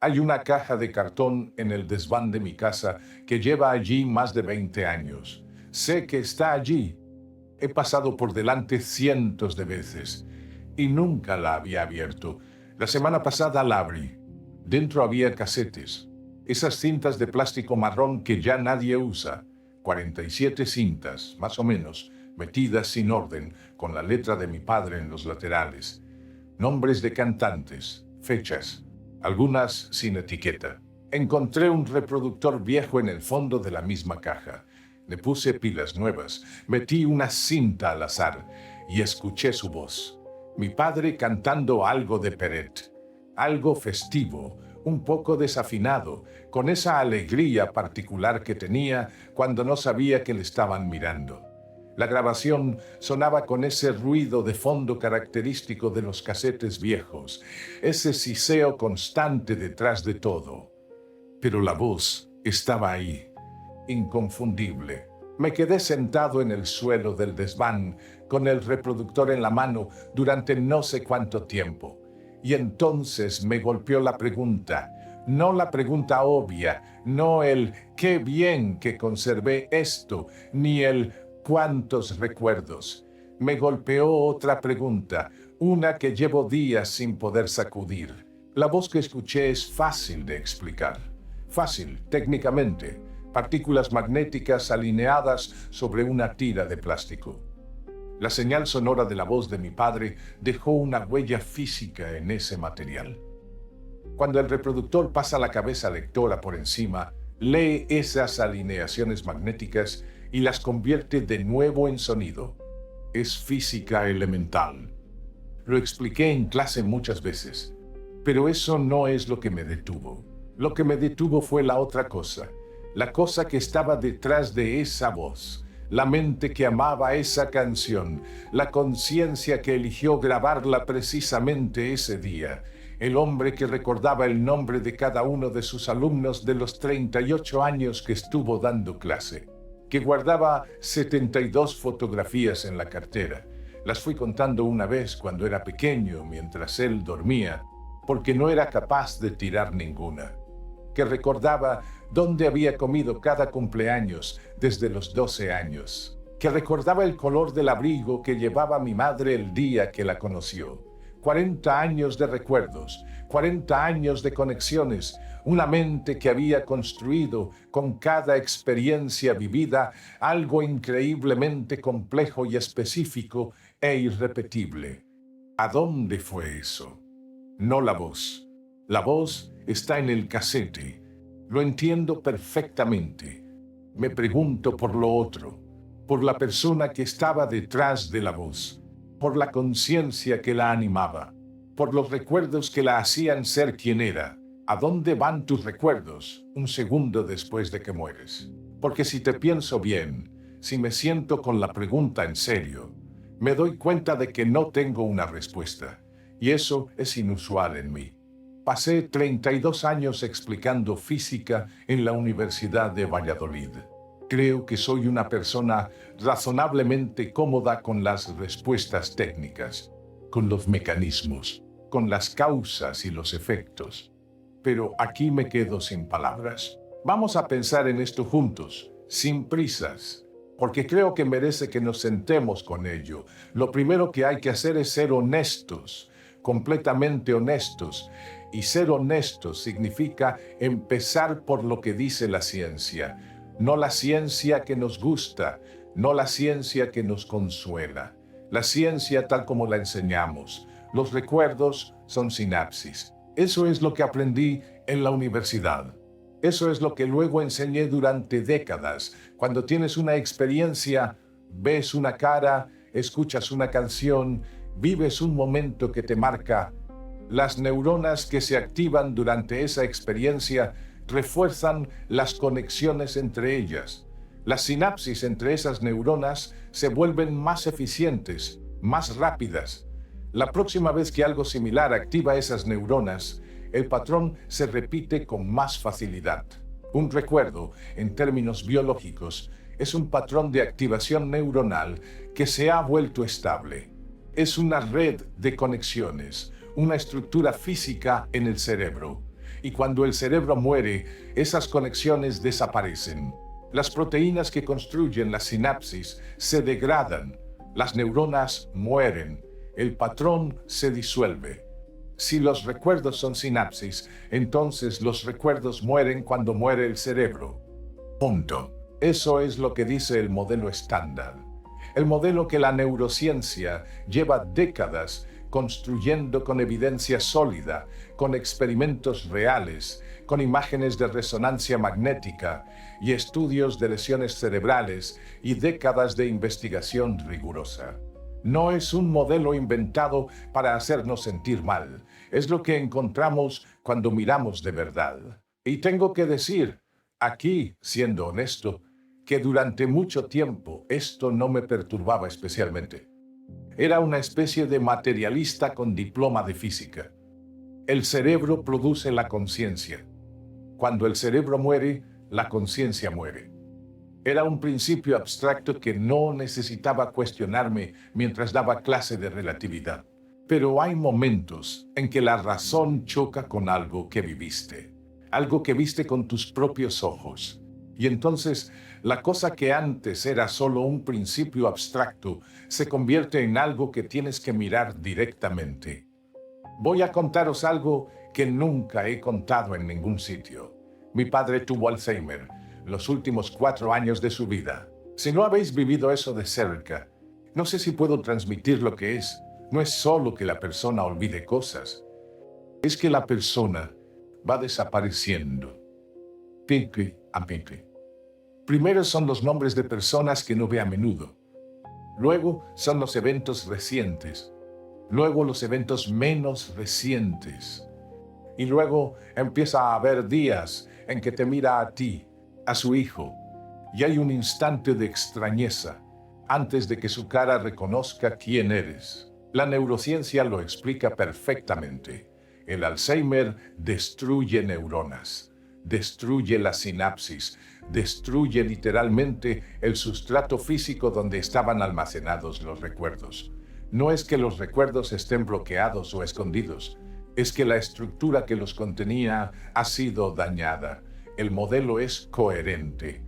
Hay una caja de cartón en el desván de mi casa que lleva allí más de 20 años. Sé que está allí. He pasado por delante cientos de veces y nunca la había abierto. La semana pasada la abrí. Dentro había casetes. Esas cintas de plástico marrón que ya nadie usa. 47 cintas, más o menos, metidas sin orden, con la letra de mi padre en los laterales. Nombres de cantantes, fechas, algunas sin etiqueta. Encontré un reproductor viejo en el fondo de la misma caja. Le puse pilas nuevas, metí una cinta al azar y escuché su voz. Mi padre cantando algo de Peret, algo festivo, un poco desafinado, con esa alegría particular que tenía cuando no sabía que le estaban mirando. La grabación sonaba con ese ruido de fondo característico de los casetes viejos, ese siseo constante detrás de todo. Pero la voz estaba ahí, inconfundible. Me quedé sentado en el suelo del desván, con el reproductor en la mano durante no sé cuánto tiempo. Y entonces me golpeó la pregunta, no la pregunta obvia, no el qué bien que conservé esto, ni el cuántos recuerdos. Me golpeó otra pregunta, una que llevo días sin poder sacudir. La voz que escuché es fácil de explicar. Fácil, técnicamente. Partículas magnéticas alineadas sobre una tira de plástico. La señal sonora de la voz de mi padre dejó una huella física en ese material. Cuando el reproductor pasa la cabeza lectora por encima, lee esas alineaciones magnéticas y las convierte de nuevo en sonido. Es física elemental. Lo expliqué en clase muchas veces, pero eso no es lo que me detuvo. Lo que me detuvo fue la otra cosa, la cosa que estaba detrás de esa voz, la mente que amaba esa canción, la conciencia que eligió grabarla precisamente ese día, el hombre que recordaba el nombre de cada uno de sus alumnos de los 38 años que estuvo dando clase, que guardaba 72 fotografías en la cartera. Las fui contando una vez cuando era pequeño, mientras él dormía, porque no era capaz de tirar ninguna. Que recordaba dónde había comido cada cumpleaños desde los 12 años. Que recordaba el color del abrigo que llevaba mi madre el día que la conoció. 40 años de recuerdos, 40 años de conexiones, una mente que había construido con cada experiencia vivida algo increíblemente complejo y específico e irrepetible. ¿A dónde fue eso? No la voz. La voz está en el casete. Lo entiendo perfectamente. Me pregunto por lo otro, por la persona que estaba detrás de la voz, por la conciencia que la animaba, por los recuerdos que la hacían ser quien era. ¿A dónde van tus recuerdos un segundo después de que mueres? Porque si te pienso bien, si me siento con la pregunta en serio, me doy cuenta de que no tengo una respuesta, y eso es inusual en mí. Pasé 32 años explicando física en la Universidad de Valladolid. Creo que soy una persona razonablemente cómoda con las respuestas técnicas, con los mecanismos, con las causas y los efectos. Pero aquí me quedo sin palabras. Vamos a pensar en esto juntos, sin prisas, porque creo que merece que nos sentemos con ello. Lo primero que hay que hacer es ser honestos, completamente honestos. Y ser honestos significa empezar por lo que dice la ciencia. No la ciencia que nos gusta, no la ciencia que nos consuela. La ciencia tal como la enseñamos. Los recuerdos son sinapsis. Eso es lo que aprendí en la universidad. Eso es lo que luego enseñé durante décadas. Cuando tienes una experiencia, ves una cara, escuchas una canción, vives un momento que te marca. Las neuronas que se activan durante esa experiencia refuerzan las conexiones entre ellas. Las sinapsis entre esas neuronas se vuelven más eficientes, más rápidas. La próxima vez que algo similar activa esas neuronas, el patrón se repite con más facilidad. Un recuerdo, en términos biológicos, es un patrón de activación neuronal que se ha vuelto estable. Es una red de conexiones, una estructura física en el cerebro. Y cuando el cerebro muere, esas conexiones desaparecen. Las proteínas que construyen la sinapsis se degradan, las neuronas mueren, el patrón se disuelve. Si los recuerdos son sinapsis, entonces los recuerdos mueren cuando muere el cerebro. Punto. Eso es lo que dice el modelo estándar. El modelo que la neurociencia lleva décadas construyendo con evidencia sólida, con experimentos reales, con imágenes de resonancia magnética y estudios de lesiones cerebrales y décadas de investigación rigurosa. No es un modelo inventado para hacernos sentir mal. Es lo que encontramos cuando miramos de verdad. Y tengo que decir, aquí, siendo honesto, que durante mucho tiempo esto no me perturbaba especialmente. Era una especie de materialista con diploma de física. El cerebro produce la conciencia. Cuando el cerebro muere, la conciencia muere. Era un principio abstracto que no necesitaba cuestionarme mientras daba clase de relatividad. Pero hay momentos en que la razón choca con algo que viviste, algo que viste con tus propios ojos. Y entonces, la cosa que antes era solo un principio abstracto se convierte en algo que tienes que mirar directamente. Voy a contaros algo que nunca he contado en ningún sitio. Mi padre tuvo Alzheimer los últimos 4 años de su vida. Si no habéis vivido eso de cerca, no sé si puedo transmitir lo que es. No es solo que la persona olvide cosas, es que la persona va desapareciendo, pique a pique. Primero son los nombres de personas que no ve a menudo. Luego son los eventos recientes. Luego los eventos menos recientes. Y luego empieza a haber días en que te mira a ti, a su hijo, y hay un instante de extrañeza antes de que su cara reconozca quién eres. La neurociencia lo explica perfectamente. El Alzheimer destruye neuronas, destruye la sinapsis, destruye literalmente el sustrato físico donde estaban almacenados los recuerdos. No es que los recuerdos estén bloqueados o escondidos, es que la estructura que los contenía ha sido dañada. El modelo es coherente.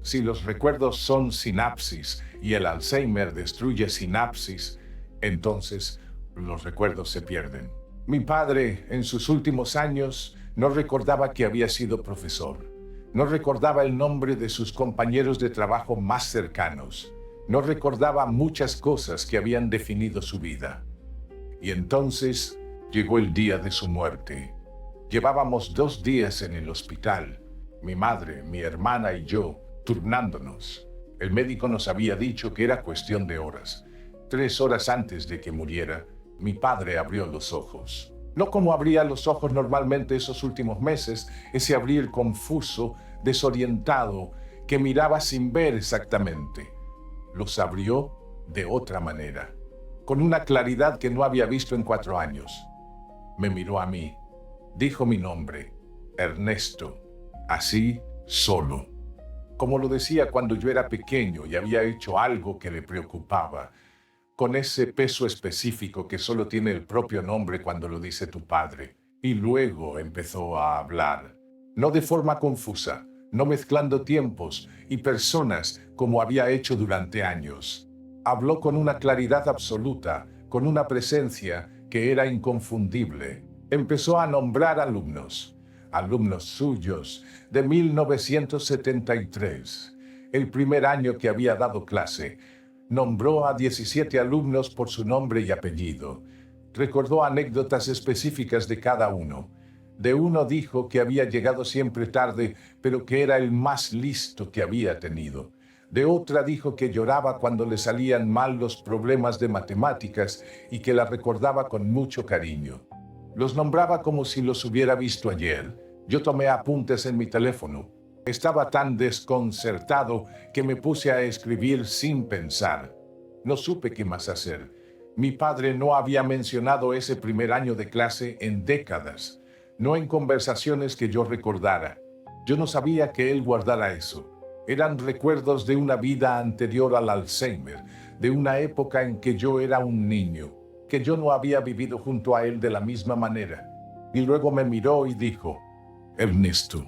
Si los recuerdos son sinapsis y el Alzheimer destruye sinapsis, entonces los recuerdos se pierden. Mi padre, en sus últimos años, no recordaba que había sido profesor. No recordaba el nombre de sus compañeros de trabajo más cercanos. No recordaba muchas cosas que habían definido su vida. Y entonces llegó el día de su muerte. Llevábamos 2 días en el hospital, mi madre, mi hermana y yo, turnándonos. El médico nos había dicho que era cuestión de horas. 3 horas antes de que muriera, mi padre abrió los ojos. No como abría los ojos normalmente esos últimos meses, ese abrir confuso, desorientado, que miraba sin ver exactamente. Los abrió de otra manera, con una claridad que no había visto en 4 años. Me miró a mí, dijo mi nombre, Ernesto, así, solo. Como lo decía cuando yo era pequeño y había hecho algo que le preocupaba, con ese peso específico que solo tiene el propio nombre cuando lo dice tu padre. Y luego empezó a hablar, no de forma confusa, no mezclando tiempos y personas como había hecho durante años. Habló con una claridad absoluta, con una presencia que era inconfundible. Empezó a nombrar alumnos suyos de 1973, el primer año que había dado clase. Nombró a 17 alumnos por su nombre y apellido. Recordó anécdotas específicas de cada uno. De uno dijo que había llegado siempre tarde, pero que era el más listo que había tenido. De otra dijo que lloraba cuando le salían mal los problemas de matemáticas y que la recordaba con mucho cariño. Los nombraba como si los hubiera visto ayer. Yo tomé apuntes en mi teléfono. Estaba tan desconcertado que me puse a escribir sin pensar. No supe qué más hacer. Mi padre no había mencionado ese primer año de clase en décadas, no en conversaciones que yo recordara. Yo no sabía que él guardara eso. Eran recuerdos de una vida anterior al Alzheimer, de una época en que yo era un niño, que yo no había vivido junto a él de la misma manera. Y luego me miró y dijo, Ernesto,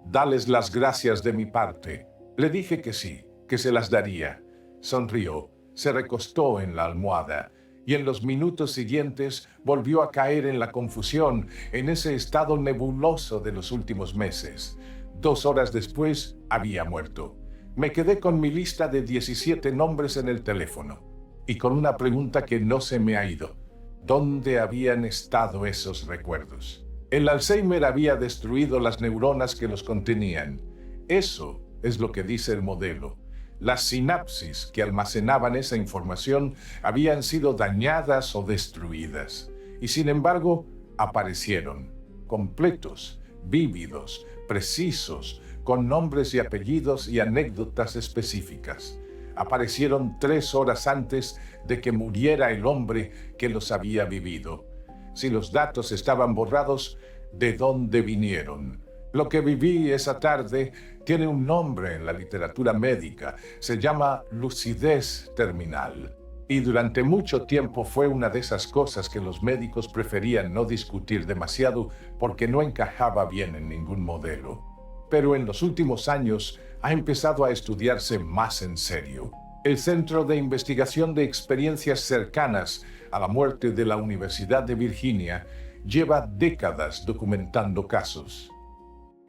dales las gracias de mi parte. Le dije que sí, que se las daría. Sonrió, se recostó en la almohada y en los minutos siguientes volvió a caer en la confusión, en ese estado nebuloso de los últimos meses. 2 horas después, había muerto. Me quedé con mi lista de 17 nombres en el teléfono y con una pregunta que no se me ha ido. ¿Dónde habían estado esos recuerdos? El Alzheimer había destruido las neuronas que los contenían. Eso es lo que dice el modelo. Las sinapsis que almacenaban esa información habían sido dañadas o destruidas. Y sin embargo, aparecieron, completos, vívidos, precisos, con nombres y apellidos y anécdotas específicas. Aparecieron 3 horas antes de que muriera el hombre que los había vivido. Si los datos estaban borrados, ¿de dónde vinieron? Lo que viví esa tarde tiene un nombre en la literatura médica. Se llama lucidez terminal. Y durante mucho tiempo fue una de esas cosas que los médicos preferían no discutir demasiado porque no encajaba bien en ningún modelo. Pero en los últimos años ha empezado a estudiarse más en serio. El Centro de Investigación de Experiencias Cercanas a la Muerte de la Universidad de Virginia lleva décadas documentando casos.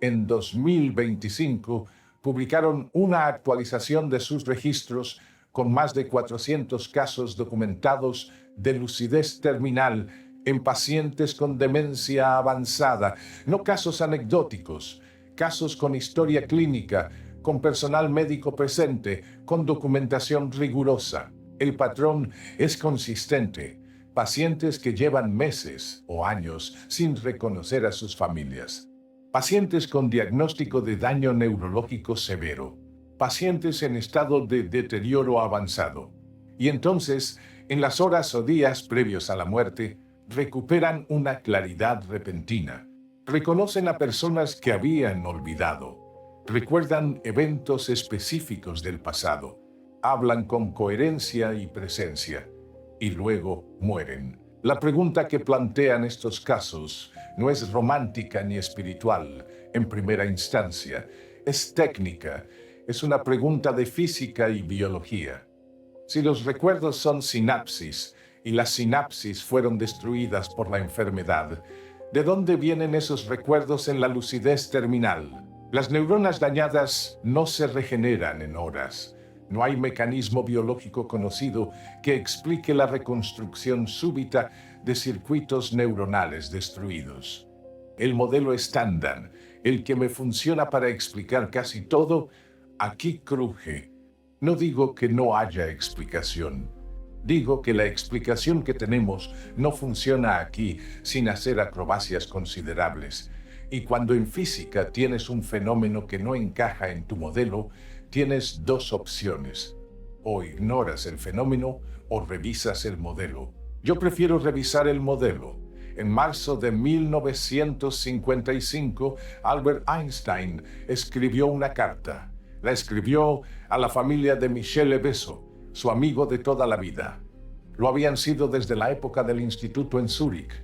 En 2025 publicaron una actualización de sus registros con más de 400 casos documentados de lucidez terminal en pacientes con demencia avanzada, no casos anecdóticos, casos con historia clínica, con personal médico presente, con documentación rigurosa. El patrón es consistente. Pacientes que llevan meses o años sin reconocer a sus familias. Pacientes con diagnóstico de daño neurológico severo. Pacientes en estado de deterioro avanzado. Y entonces, en las horas o días previos a la muerte, recuperan una claridad repentina. Reconocen a personas que habían olvidado. Recuerdan eventos específicos del pasado. Hablan con coherencia y presencia. Y luego mueren. La pregunta que plantean estos casos no es romántica ni espiritual en primera instancia. Es técnica. Es una pregunta de física y biología. Si los recuerdos son sinapsis y las sinapsis fueron destruidas por la enfermedad, ¿de dónde vienen esos recuerdos en la lucidez terminal? Las neuronas dañadas no se regeneran en horas. No hay mecanismo biológico conocido que explique la reconstrucción súbita de circuitos neuronales destruidos. El modelo estándar, el que me funciona para explicar casi todo, aquí cruje. No digo que no haya explicación. Digo que la explicación que tenemos no funciona aquí sin hacer acrobacias considerables. Y cuando en física tienes un fenómeno que no encaja en tu modelo, tienes 2 opciones. O ignoras el fenómeno o revisas el modelo. Yo prefiero revisar el modelo. En marzo de 1955, Albert Einstein escribió una carta. La escribió a la familia de Michel Besso, su amigo de toda la vida. Lo habían sido desde la época del instituto en Zúrich.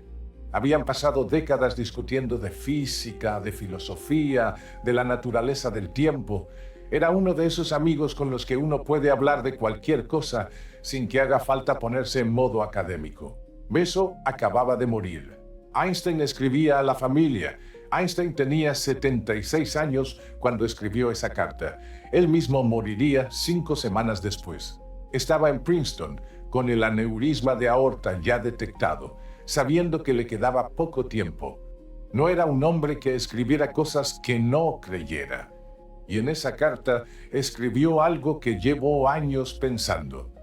Habían pasado décadas discutiendo de física, de filosofía, de la naturaleza del tiempo. Era uno de esos amigos con los que uno puede hablar de cualquier cosa sin que haga falta ponerse en modo académico. Besso acababa de morir. Einstein escribía a la familia. Einstein tenía 76 años cuando escribió esa carta. Él mismo moriría 5 semanas después. Estaba en Princeton, con el aneurisma de aorta ya detectado, sabiendo que le quedaba poco tiempo. No era un hombre que escribiera cosas que no creyera. Y en esa carta escribió algo que llevó años pensando.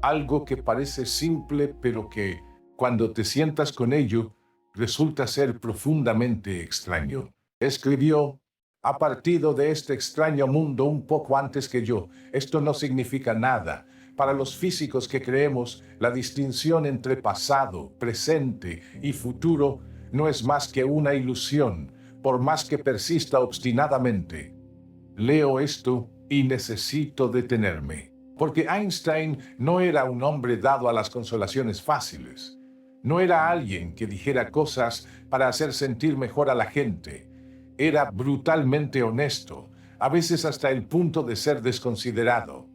Algo que parece simple, pero que, cuando te sientas con ello, resulta ser profundamente extraño. Escribió: ha partido de este extraño mundo un poco antes que yo. Esto no significa nada. Para los físicos que creemos, la distinción entre pasado, presente y futuro no es más que una ilusión, por más que persista obstinadamente. Leo esto y necesito detenerme, porque Einstein no era un hombre dado a las consolaciones fáciles. No era alguien que dijera cosas para hacer sentir mejor a la gente. Era brutalmente honesto, a veces hasta el punto de ser desconsiderado.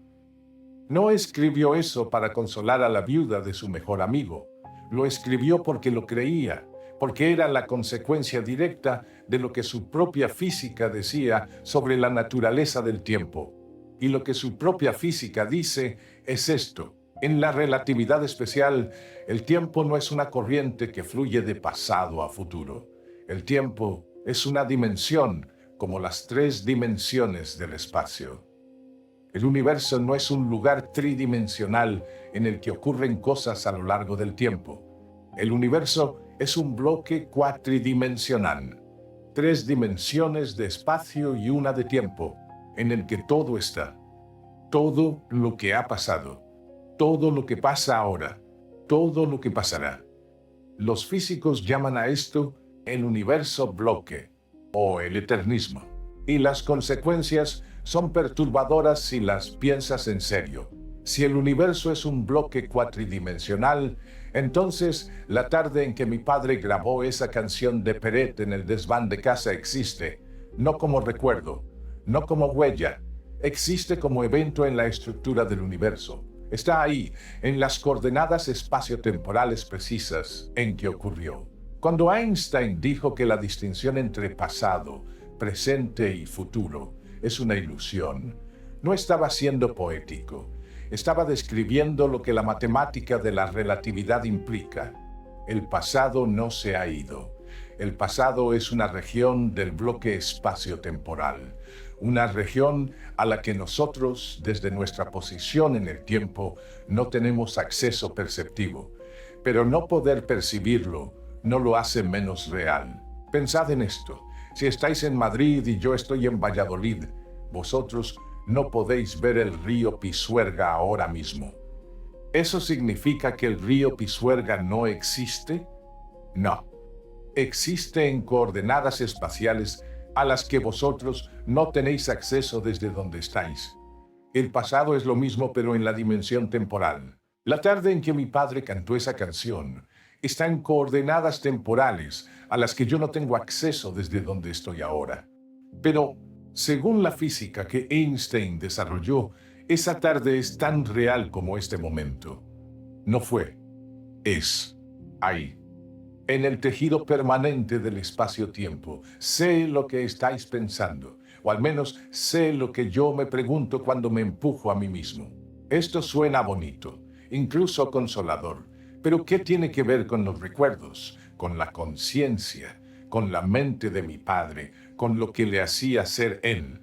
No escribió eso para consolar a la viuda de su mejor amigo. Lo escribió porque lo creía, porque era la consecuencia directa de lo que su propia física decía sobre la naturaleza del tiempo. Y lo que su propia física dice es esto: en la relatividad especial, el tiempo no es una corriente que fluye de pasado a futuro. El tiempo es una dimensión, como las tres dimensiones del espacio. El universo no es un lugar tridimensional en el que ocurren cosas a lo largo del tiempo. El universo es un bloque cuatridimensional, tres dimensiones de espacio y una de tiempo, en el que todo está. Todo lo que ha pasado, todo lo que pasa ahora, todo lo que pasará. Los físicos llaman a esto el universo bloque o el eternismo. Y las consecuencias son perturbadoras si las piensas en serio. Si el universo es un bloque cuatridimensional, entonces la tarde en que mi padre grabó esa canción de Peret en el desván de casa existe, no como recuerdo, no como huella, existe como evento en la estructura del universo. Está ahí, en las coordenadas espaciotemporales precisas en que ocurrió. Cuando Einstein dijo que la distinción entre pasado, presente y futuro es una ilusión, no estaba siendo poético. Estaba describiendo lo que la matemática de la relatividad implica. El pasado no se ha ido. El pasado es una región del bloque espacio-temporal, una región a la que nosotros, desde nuestra posición en el tiempo, no tenemos acceso perceptivo. Pero no poder percibirlo no lo hace menos real. Pensad en esto. Si estáis en Madrid y yo estoy en Valladolid, vosotros no podéis ver el río Pisuerga ahora mismo. ¿Eso significa que el río Pisuerga no existe? No. Existe en coordenadas espaciales a las que vosotros no tenéis acceso desde donde estáis. El pasado es lo mismo, pero en la dimensión temporal. La tarde en que mi padre cantó esa canción está en coordenadas temporales a las que yo no tengo acceso desde donde estoy ahora. Pero, según la física que Einstein desarrolló, esa tarde es tan real como este momento. No fue, es ahí, en el tejido permanente del espacio-tiempo. Sé lo que estáis pensando, o al menos sé lo que yo me pregunto cuando me empujo a mí mismo. Esto suena bonito, incluso consolador. Pero ¿qué tiene que ver con los recuerdos, con la conciencia, con la mente de mi padre, con lo que le hacía ser él?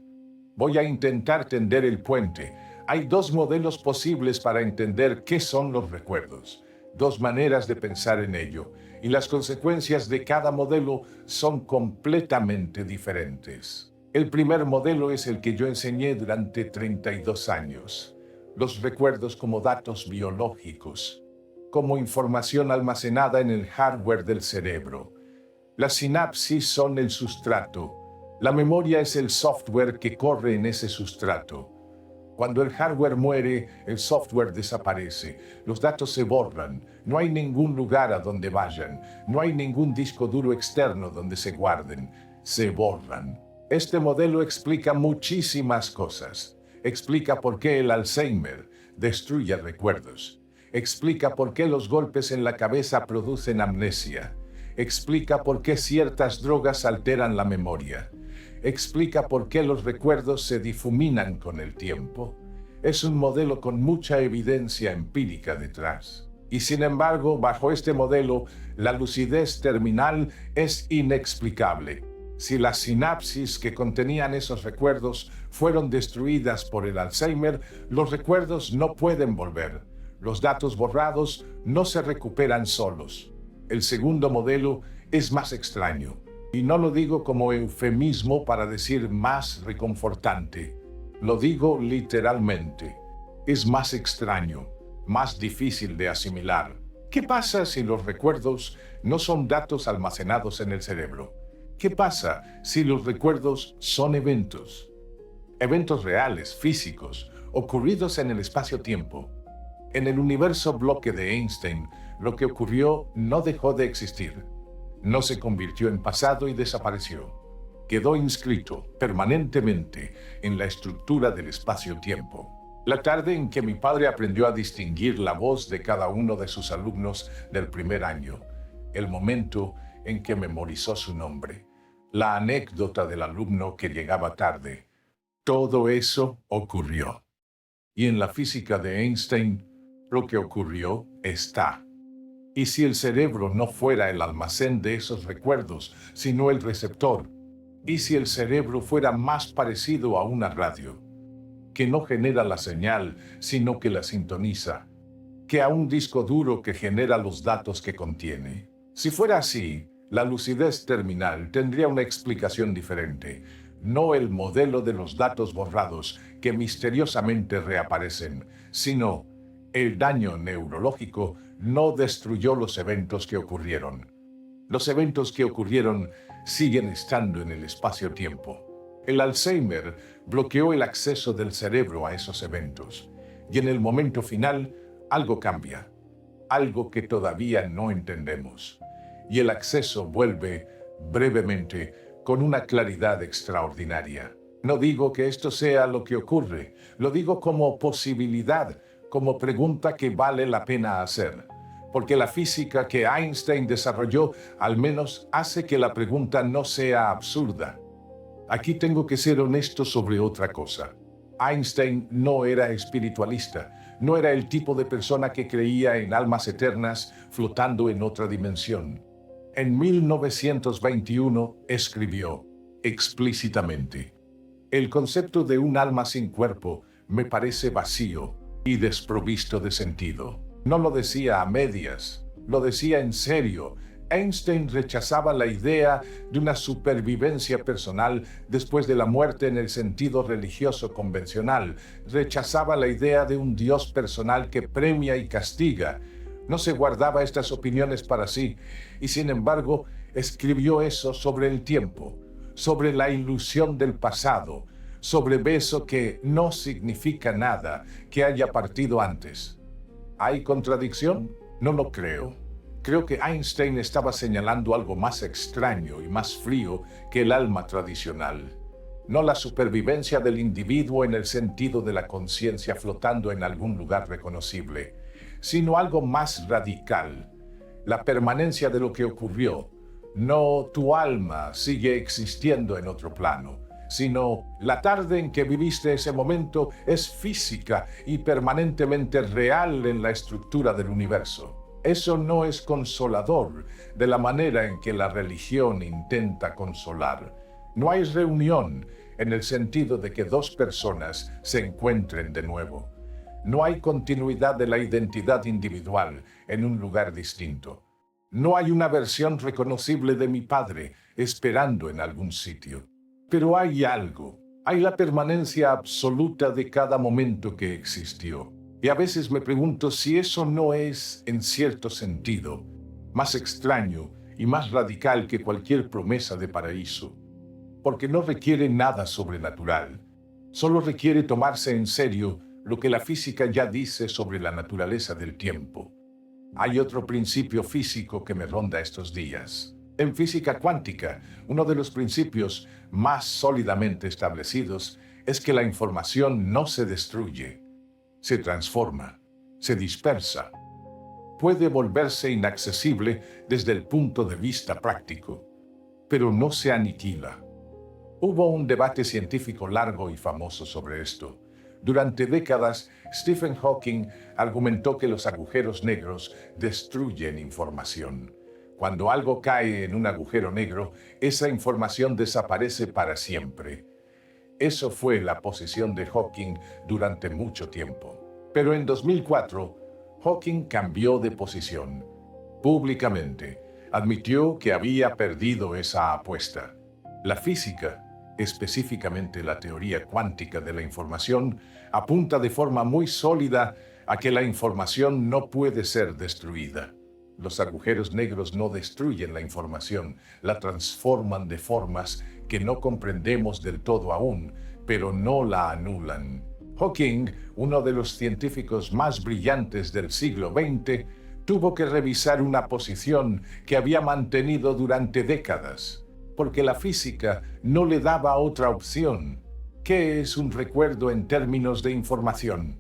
Voy a intentar tender el puente. Hay dos modelos posibles para entender qué son los recuerdos, dos maneras de pensar en ello, y las consecuencias de cada modelo son completamente diferentes. El primer modelo es el que yo enseñé durante 32 años. Los recuerdos como datos biológicos, como información almacenada en el hardware del cerebro. Las sinapsis son el sustrato. La memoria es el software que corre en ese sustrato. Cuando el hardware muere, el software desaparece. Los datos se borran. No hay ningún lugar a donde vayan. No hay ningún disco duro externo donde se guarden. Se borran. Este modelo explica muchísimas cosas. Explica por qué el Alzheimer destruye recuerdos. Explica por qué los golpes en la cabeza producen amnesia. Explica por qué ciertas drogas alteran la memoria. Explica por qué los recuerdos se difuminan con el tiempo. Es un modelo con mucha evidencia empírica detrás. Y sin embargo, bajo este modelo, la lucidez terminal es inexplicable. Si las sinapsis que contenían esos recuerdos fueron destruidas por el Alzheimer, los recuerdos no pueden volver. Los datos borrados no se recuperan solos. El segundo modelo es más extraño. Y no lo digo como eufemismo para decir más reconfortante. Lo digo literalmente. Es más extraño, más difícil de asimilar. ¿Qué pasa si los recuerdos no son datos almacenados en el cerebro? ¿Qué pasa si los recuerdos son eventos? Eventos reales, físicos, ocurridos en el espacio-tiempo. En el universo bloque de Einstein, lo que ocurrió no dejó de existir. No se convirtió en pasado y desapareció. quedó inscrito permanentemente en la estructura del espacio-tiempo. La tarde en que mi padre aprendió a distinguir la voz de cada uno de sus alumnos del primer año, el momento en que memorizó su nombre, la anécdota del alumno que llegaba tarde, todo eso ocurrió. Y en la física de Einstein, lo que ocurrió está. Y si el cerebro no fuera el almacén de esos recuerdos, sino el receptor, y si el cerebro fuera más parecido a una radio, que no genera la señal, sino que la sintoniza, que a un disco duro que genera los datos que contiene. Si fuera así, la lucidez terminal tendría una explicación diferente, no el modelo de los datos borrados que misteriosamente reaparecen, sino el daño neurológico no destruyó los eventos que ocurrieron. Los eventos que ocurrieron siguen estando en el espacio-tiempo. El Alzheimer bloqueó el acceso del cerebro a esos eventos. Y en el momento final, algo cambia. Algo que todavía no entendemos. Y el acceso vuelve, brevemente, con una claridad extraordinaria. No digo que esto sea lo que ocurre, lo digo como posibilidad, como pregunta que vale la pena hacer. Porque la física que Einstein desarrolló al menos hace que la pregunta no sea absurda. Aquí tengo que ser honesto sobre otra cosa. Einstein no era espiritualista, no era el tipo de persona que creía en almas eternas flotando en otra dimensión. En 1921 escribió explícitamente: el concepto de un alma sin cuerpo me parece vacío y desprovisto de sentido. No lo decía a medias, lo decía en serio. Einstein rechazaba la idea de una supervivencia personal después de la muerte en el sentido religioso convencional. Rechazaba la idea de un Dios personal que premia y castiga. No se guardaba estas opiniones para sí, y sin embargo escribió eso sobre el tiempo, sobre la ilusión del pasado, sobre eso que no significa nada que haya partido antes. ¿Hay contradicción? No lo creo. Creo que Einstein estaba señalando algo más extraño y más frío que el alma tradicional. No la supervivencia del individuo en el sentido de la conciencia flotando en algún lugar reconocible, sino algo más radical, la permanencia de lo que ocurrió. No tu alma sigue existiendo en otro plano, sino la tarde en que viviste ese momento es física y permanentemente real en la estructura del universo. Eso no es consolador de la manera en que la religión intenta consolar. No hay reunión en el sentido de que dos personas se encuentren de nuevo. No hay continuidad de la identidad individual en un lugar distinto. No hay una versión reconocible de mi padre esperando en algún sitio. Pero hay algo. Hay la permanencia absoluta de cada momento que existió. Y a veces me pregunto si eso no es, en cierto sentido, más extraño y más radical que cualquier promesa de paraíso. Porque no requiere nada sobrenatural. Solo requiere tomarse en serio lo que la física ya dice sobre la naturaleza del tiempo. Hay otro principio físico que me ronda estos días. En física cuántica, uno de los principios más sólidamente establecidos es que la información no se destruye, se transforma, se dispersa. Puede volverse inaccesible desde el punto de vista práctico, pero no se aniquila. Hubo un debate científico largo y famoso sobre esto. Durante décadas, Stephen Hawking argumentó que los agujeros negros destruyen información. Cuando algo cae en un agujero negro, esa información desaparece para siempre. Eso fue la posición de Hawking durante mucho tiempo. Pero en 2004, Hawking cambió de posición. Públicamente, admitió que había perdido esa apuesta. La física, específicamente la teoría cuántica de la información, apunta de forma muy sólida a que la información no puede ser destruida. Los agujeros negros no destruyen la información, la transforman de formas que no comprendemos del todo aún, pero no la anulan. Hawking, uno de los científicos más brillantes del siglo XX, tuvo que revisar una posición que había mantenido durante décadas. porque la física no le daba otra opción. ¿Qué es un recuerdo en términos de información?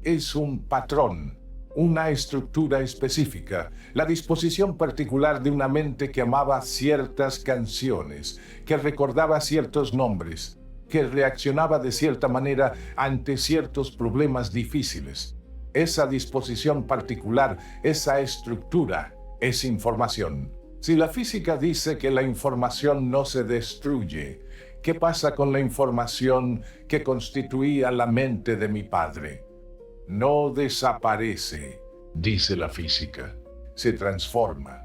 Es un patrón, una estructura específica, la disposición particular de una mente que amaba ciertas canciones, que recordaba ciertos nombres, que reaccionaba de cierta manera ante ciertos problemas difíciles. Esa disposición particular, esa estructura, es información. Si la física dice que la información no se destruye, ¿qué pasa con la información que constituía la mente de mi padre? No desaparece, dice la física. Se transforma.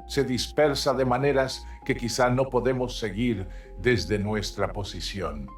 Se dispersa de maneras que quizá no podemos seguir desde nuestra posición,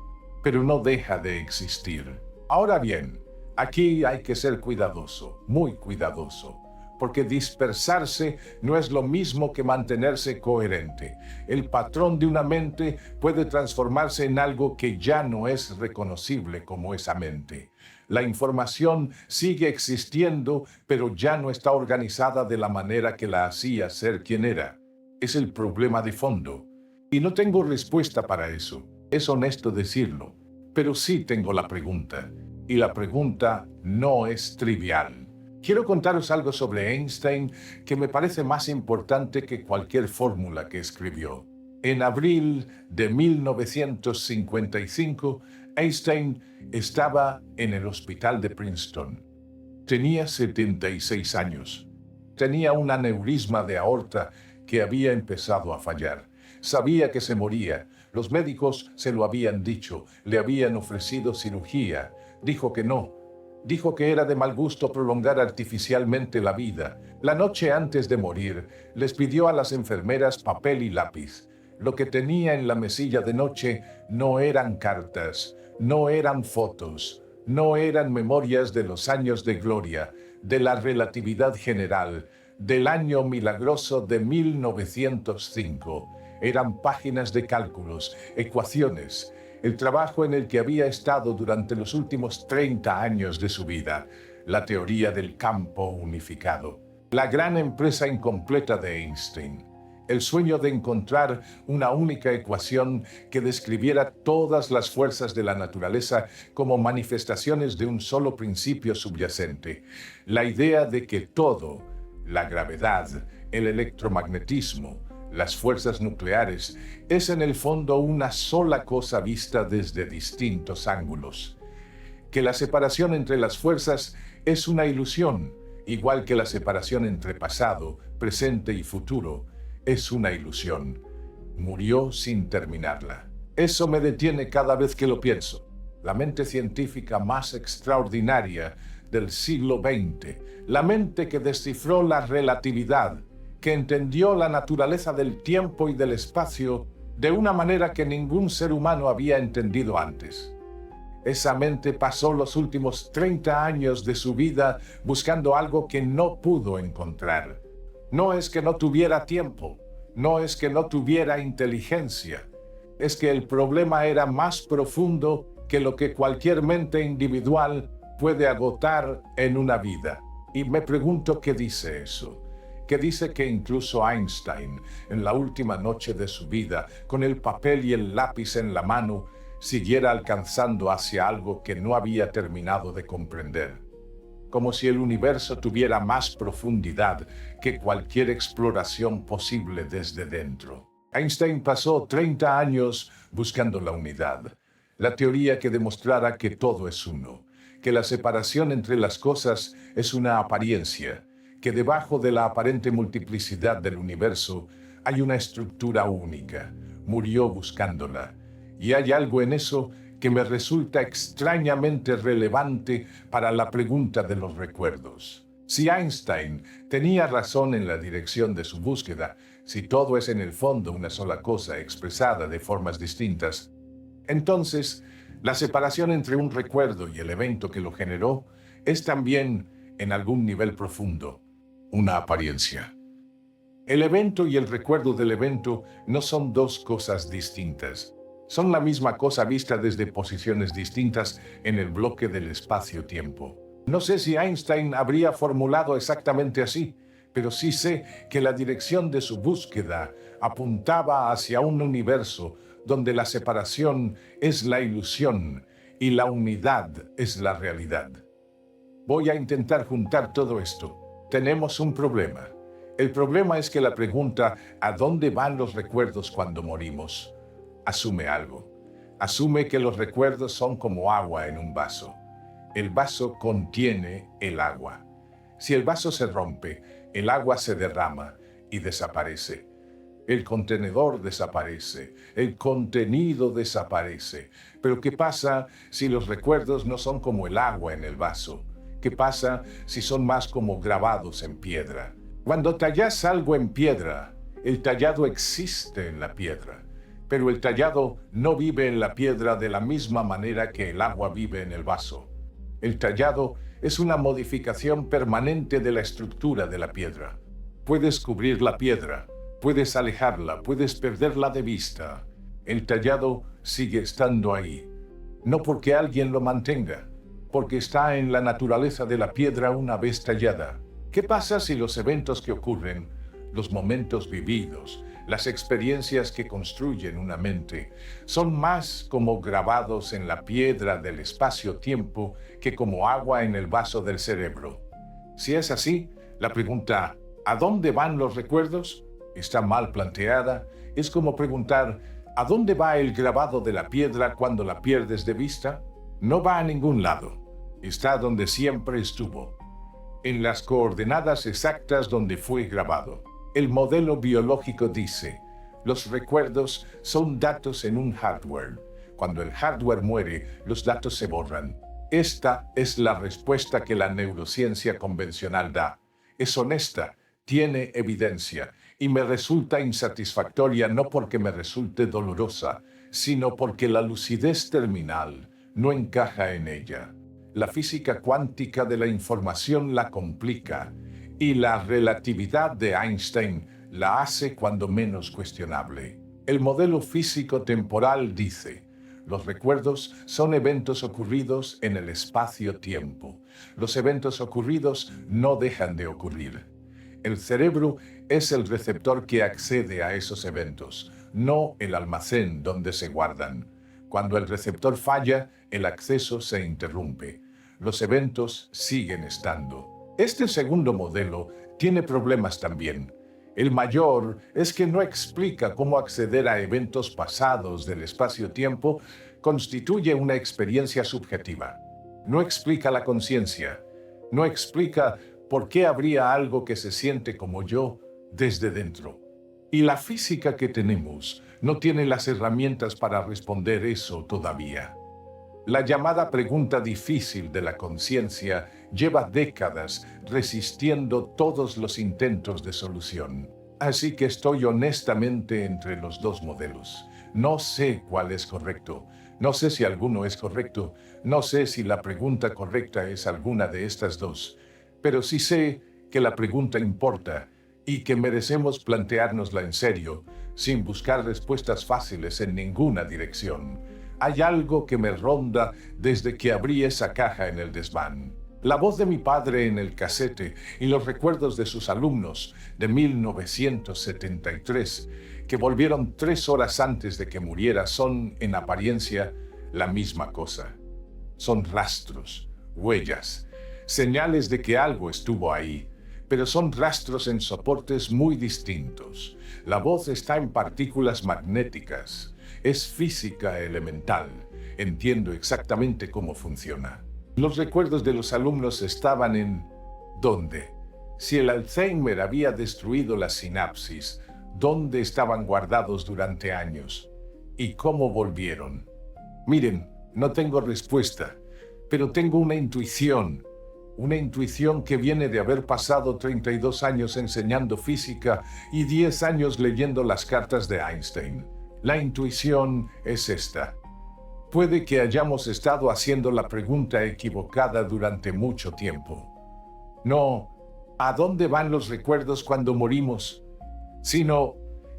pero no deja de existir. Ahora bien, aquí hay que ser cuidadoso, muy cuidadoso, porque dispersarse no es lo mismo que mantenerse coherente. El patrón de una mente puede transformarse en algo que ya no es reconocible como esa mente. La información sigue existiendo, pero ya no está organizada de la manera que la hacía ser quien era. Es el problema de fondo. Y no tengo respuesta para eso. Es honesto decirlo. Pero sí tengo la pregunta. Y la pregunta no es trivial. Quiero contaros algo sobre Einstein que me parece más importante que cualquier fórmula que escribió. En abril de 1955, Einstein estaba en el hospital de Princeton. Tenía 76 años. Tenía un aneurisma de aorta que había empezado a fallar. Sabía que se moría. Los médicos se lo habían dicho. Le habían ofrecido cirugía. Dijo que no. Dijo que era de mal gusto prolongar artificialmente la vida. La noche antes de morir, les pidió a las enfermeras papel y lápiz. Lo que tenía en la mesilla de noche no eran cartas, no eran fotos, no eran memorias de los años de gloria, de la relatividad general, del año milagroso de 1905. Eran páginas de cálculos, ecuaciones, el trabajo en el que había estado durante los últimos 30 años de su vida, la teoría del campo unificado, la gran empresa incompleta de Einstein, el sueño de encontrar una única ecuación que describiera todas las fuerzas de la naturaleza como manifestaciones de un solo principio subyacente, la idea de que todo, la gravedad, el electromagnetismo, las fuerzas nucleares, es en el fondo una sola cosa vista desde distintos ángulos. Que la separación entre las fuerzas es una ilusión, igual que la separación entre pasado, presente y futuro, es una ilusión. Murió sin terminarla. Eso me detiene cada vez que lo pienso. La mente científica más extraordinaria del siglo XX, la mente que descifró la relatividad, que entendió la naturaleza del tiempo y del espacio de una manera que ningún ser humano había entendido antes. Esa mente pasó los últimos 30 años de su vida buscando algo que no pudo encontrar. No es que no tuviera tiempo, no es que no tuviera inteligencia, es que el problema era más profundo que lo que cualquier mente individual puede agotar en una vida. Y me pregunto qué dice eso. Que dice que incluso Einstein, en la última noche de su vida, con el papel y el lápiz en la mano, siguiera alcanzando hacia algo que no había terminado de comprender. Como si el universo tuviera más profundidad que cualquier exploración posible desde dentro. Einstein pasó 30 años buscando la unidad, la teoría que demostrara que todo es uno, que la separación entre las cosas es una apariencia, que debajo de la aparente multiplicidad del universo hay una estructura única. Murió buscándola. Y hay algo en eso que me resulta extrañamente relevante para la pregunta de los recuerdos. Si Einstein tenía razón en la dirección de su búsqueda, si todo es en el fondo una sola cosa expresada de formas distintas, entonces la separación entre un recuerdo y el evento que lo generó es también, en algún nivel profundo, una apariencia. El evento y el recuerdo del evento no son dos cosas distintas. Son la misma cosa vista desde posiciones distintas en el bloque del espacio-tiempo. No sé si Einstein habría formulado exactamente así, pero sí sé que la dirección de su búsqueda apuntaba hacia un universo donde la separación es la ilusión y la unidad es la realidad. Voy a intentar juntar todo esto. Tenemos un problema. El problema es que la pregunta ¿a dónde van los recuerdos cuando morimos? Asume algo. Asume que los recuerdos son como agua en un vaso. El vaso contiene el agua. Si el vaso se rompe, el agua se derrama y desaparece. El contenedor desaparece, el contenido desaparece. Pero ¿qué pasa si los recuerdos no son como el agua en el vaso? ¿Qué pasa si son más como grabados en piedra? Cuando tallas algo en piedra, el tallado existe en la piedra, pero el tallado no vive en la piedra de la misma manera que el agua vive en el vaso. El tallado es una modificación permanente de la estructura de la piedra. Puedes cubrir la piedra, puedes alejarla, puedes perderla de vista. El tallado sigue estando ahí, no porque alguien lo mantenga, porque está en la naturaleza de la piedra una vez tallada. ¿Qué pasa si los eventos que ocurren, los momentos vividos, las experiencias que construyen una mente, son más como grabados en la piedra del espacio-tiempo que como agua en el vaso del cerebro? Si es así, la pregunta ¿a dónde van los recuerdos? Está mal planteada. Es como preguntar ¿a dónde va el grabado de la piedra cuando la pierdes de vista? No va a ningún lado. Está donde siempre estuvo, en las coordenadas exactas donde fue grabado. El modelo biológico dice, los recuerdos son datos en un hardware. Cuando el hardware muere, los datos se borran. Esta es la respuesta que la neurociencia convencional da. Es honesta, tiene evidencia y me resulta insatisfactoria no porque me resulte dolorosa, sino porque la lucidez terminal no encaja en ella. La física cuántica de la información la complica y la relatividad de Einstein la hace cuando menos cuestionable. El modelo físico-temporal dice, los recuerdos son eventos ocurridos en el espacio-tiempo. Los eventos ocurridos no dejan de ocurrir. El cerebro es el receptor que accede a esos eventos, no el almacén donde se guardan. Cuando el receptor falla, el acceso se interrumpe. Los eventos siguen estando. Este segundo modelo tiene problemas también. El mayor es que no explica cómo acceder a eventos pasados del espacio-tiempo constituye una experiencia subjetiva. No explica la conciencia. No explica por qué habría algo que se siente como yo desde dentro. Y la física que tenemos no tiene las herramientas para responder eso todavía. La llamada pregunta difícil de la conciencia lleva décadas resistiendo todos los intentos de solución. Así que estoy honestamente entre los dos modelos. No sé cuál es correcto. No sé si alguno es correcto. No sé si la pregunta correcta es alguna de estas dos. Pero sí sé que la pregunta importa y que merecemos planteárnosla en serio, sin buscar respuestas fáciles en ninguna dirección. Hay algo que me ronda desde que abrí esa caja en el desván. La voz de mi padre en el casete y los recuerdos de sus alumnos de 1973, que volvieron 3 horas antes de que muriera, son, en apariencia, la misma cosa. Son rastros, huellas, señales de que algo estuvo ahí, pero son rastros en soportes muy distintos. La voz está en partículas magnéticas. Es física elemental. Entiendo exactamente cómo funciona. Los recuerdos de los alumnos estaban en... ¿dónde? Si el Alzheimer había destruido la sinapsis, ¿dónde estaban guardados durante años? ¿Y cómo volvieron? Miren, no tengo respuesta, pero tengo una intuición que viene de haber pasado 32 años enseñando física y 10 años leyendo las cartas de Einstein. La intuición es esta. Puede que hayamos estado haciendo la pregunta equivocada durante mucho tiempo. No, ¿a dónde van los recuerdos cuando morimos? Sino,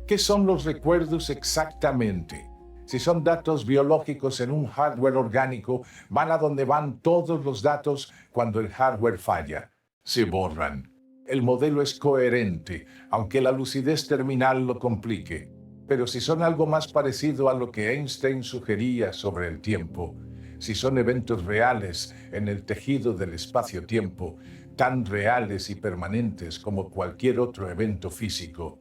¿qué son los recuerdos exactamente? Si son datos biológicos en un hardware orgánico, van a donde van todos los datos cuando el hardware falla. Se borran. El modelo es coherente, aunque la lucidez terminal lo complique. Pero si son algo más parecido a lo que Einstein sugería sobre el tiempo, si son eventos reales en el tejido del espacio-tiempo, tan reales y permanentes como cualquier otro evento físico,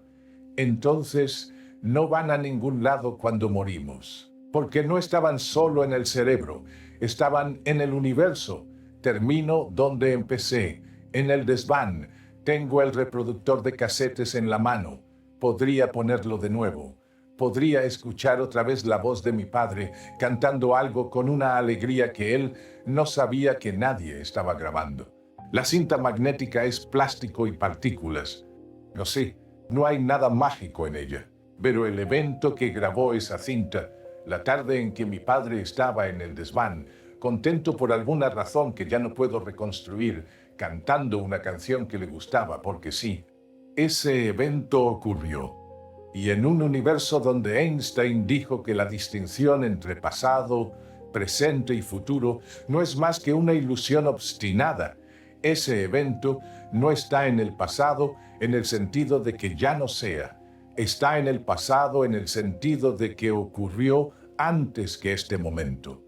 entonces no van a ningún lado cuando morimos, porque no estaban solo en el cerebro, estaban en el universo. Termino donde empecé, en el desván. Tengo el reproductor de casetes en la mano. Podría ponerlo de nuevo. Podría escuchar otra vez la voz de mi padre cantando algo con una alegría que él no sabía que nadie estaba grabando. La cinta magnética es plástico y partículas. No sé, no hay nada mágico en ella, pero el evento que grabó esa cinta, la tarde en que mi padre estaba en el desván, contento por alguna razón que ya no puedo reconstruir, cantando una canción que le gustaba porque sí, ese evento ocurrió. Y en un universo donde Einstein dijo que la distinción entre pasado, presente y futuro no es más que una ilusión obstinada, ese evento no está en el pasado en el sentido de que ya no sea. Está en el pasado en el sentido de que ocurrió antes que este momento.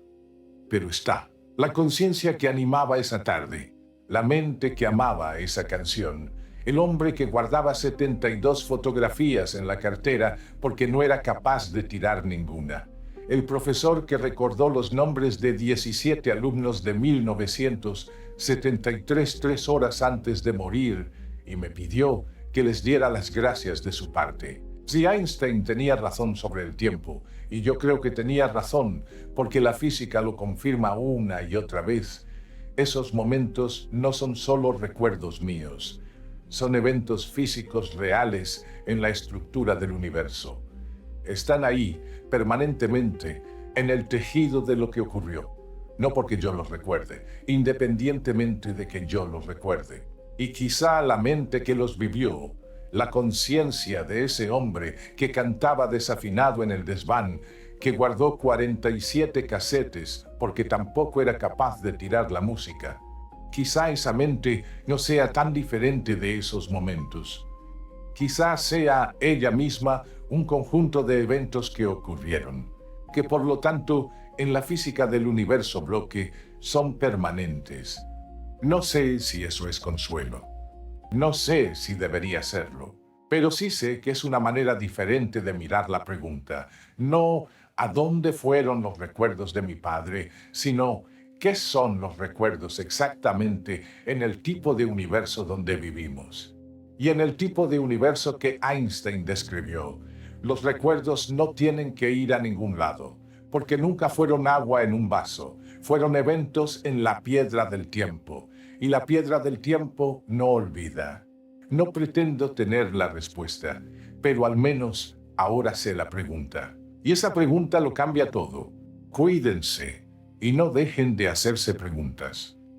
Pero está. La conciencia que animaba esa tarde, la mente que amaba esa canción, el hombre que guardaba 72 fotografías en la cartera porque no era capaz de tirar ninguna, el profesor que recordó los nombres de 17 alumnos de 1973 3 horas antes de morir y me pidió que les diera las gracias de su parte. Si Einstein tenía razón sobre el tiempo, y yo creo que tenía razón porque la física lo confirma una y otra vez, esos momentos no son solo recuerdos míos, son eventos físicos reales en la estructura del universo. Están ahí, permanentemente, en el tejido de lo que ocurrió. No porque yo los recuerde, independientemente de que yo los recuerde. Y quizá la mente que los vivió, la conciencia de ese hombre que cantaba desafinado en el desván, que guardó 47 casetes porque tampoco era capaz de tirar la música. Quizá esa mente no sea tan diferente de esos momentos. Quizá sea ella misma un conjunto de eventos que ocurrieron, que por lo tanto en la física del universo bloque son permanentes. No sé si eso es consuelo. No sé si debería serlo, pero sí sé que es una manera diferente de mirar la pregunta. No ¿a dónde fueron los recuerdos de mi padre?, sino ¿qué son los recuerdos exactamente en el tipo de universo donde vivimos? Y en el tipo de universo que Einstein describió, los recuerdos no tienen que ir a ningún lado, porque nunca fueron agua en un vaso, fueron eventos en la piedra del tiempo, y la piedra del tiempo no olvida. No pretendo tener la respuesta, pero al menos ahora sé la pregunta. Y esa pregunta lo cambia todo. Cuídense y no dejen de hacerse preguntas.